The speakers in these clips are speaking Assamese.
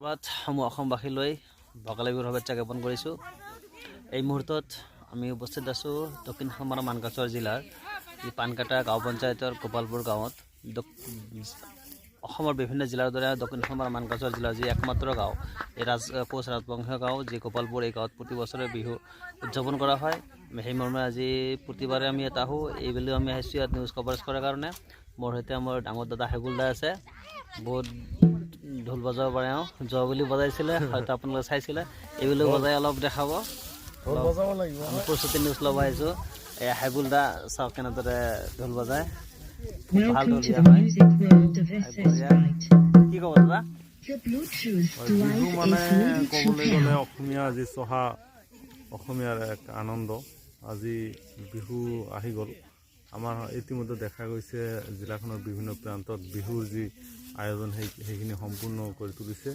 সমূহ অসমবাসীলৈ ভোগালী বিহুৰ শুভেচ্ছা জ্ঞাপন কৰিছোঁ। এই মুহূৰ্তত আমি উপস্থিত আছোঁ দক্ষিণ অসমৰ মানকাছাৰ জিলাৰ পানকাটা গাঁও পঞ্চায়তৰ গোপালপুৰ গাঁৱত। অসমৰ বিভিন্ন জিলাৰ দৰে দক্ষিণ অসমৰ মানকাছাৰ জিলাৰ যি একমাত্ৰ গাঁও, এই কোচ ৰাজবংশীয় গাঁও যি গোপালপুৰ, এই গাঁৱত প্ৰতি বছৰে বিহু উদযাপন কৰা হয়। সেই মৰ্মে আজি প্ৰতিবাৰে আমি ইয়াত আহোঁ। এইবুলিও আমি আহিছোঁ ইয়াত নিউজ কভাৰেজ কৰাৰ কাৰণে। মোৰ সৈতে মোৰ ডাঙৰ দাদা হেগুল দা আছে। বহুত ঢোল বজাব পাৰে, যোৱা বুলি বজাইছিলে, হয়তো আপোনালোকে চাইছিলে। এইবুলি বজাই অলপ দেখাব, আমি প্ৰস্তুতি নিউজ ল'ব আহিছোঁ। এই হেগুল দা চাওক কেনেদৰে ঢোল বজায়, ভাল ঢোল দিয়া হয়। কি ক'ব দাদা? বিহু মানে ক'বলৈ গ'লে অসমীয়া যি চহা, অসমীয়াৰ এক আনন্দ। আজি বিহু আহি গ'ল। আমাৰ ইতিমধ্যে দেখা গৈছে জিলাখনৰ বিভিন্ন প্ৰান্তত বিহুৰ যি আয়োজন সেইখিনি সম্পূৰ্ণ কৰি তুলিছে।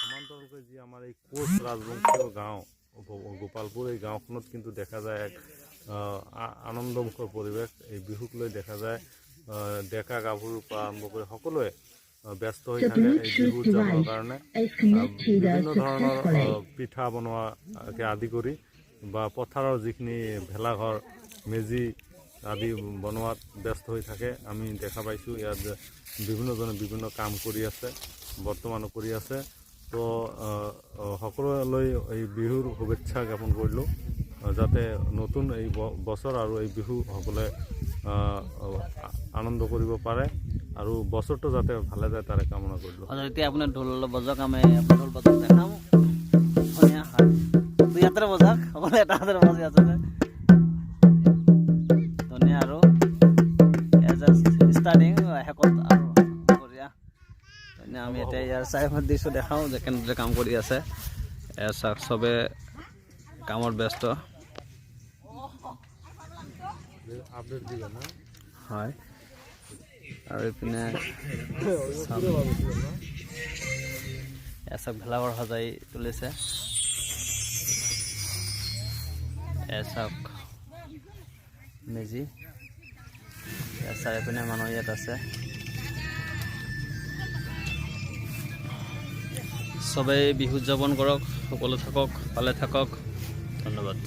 সমান্তৰালকৈ যি আমাৰ এই কোচ ৰাজবংশীয় গাঁও গোপালপুৰ, এই গাঁওখনত কিন্তু দেখা যায় এক আনন্দমুখৰ পৰিৱেশ। এই বিহুক লৈ দেখা যায় ডেকা গাভৰুৰ পৰা আৰম্ভ কৰি সকলোৱে ব্যস্ত হৈ থাকে এই বিহু উদযাপনৰ কাৰণে। বিভিন্ন ধৰণৰ পিঠা বনোৱাকে আদি কৰি বা পথাৰৰ যিখিনি ভেলাঘৰ, মেজি আদি বনোৱাত ব্যস্ত হৈ থাকে। আমি দেখা পাইছোঁ ইয়াত বিভিন্নজনে বিভিন্ন কাম কৰি আছে, বৰ্তমানো কৰি আছে। তো সকলোলৈ এই বিহুৰ শুভেচ্ছা জ্ঞাপন কৰিলোঁ, যাতে নতুন এই বছৰ আৰু এই বিহু সকলোৱে আনন্দ কৰিব পাৰে আৰু বছৰটো যাতে ভালে যায় তাৰে কামনা কৰিলোঁ। এতিয়া আপোনাৰ ঢোল বজাওক, আমি আপোনাৰ ঢোল বজাওক দেখাম। ধুনীয়া হয়, দুই হাতেৰে বজাওক, সকলোৱে এটা হাতেৰে বজাই আছে যে ধুনীয়া। আৰু ষ্টাৰ্টিং শেষত আৰু বঢ়িয়া ধুনীয়া। আমি এতিয়া ইয়াৰ চাই দিছোঁ, দেখাওঁ যে কেনেদৰে কাম কৰি আছে। চাওক, চবে কামত ব্যস্ত হয়। আৰু এইপিনে চাওক ভেলাঘৰ সজাই তুলিছে। চাওক মেজি, চাৰিওপিনে মানুহ ইয়াত আছে। চবেই বিহু উদযাপন কৰক, সকলো থাকক, ভালে থাকক। ধন্যবাদ।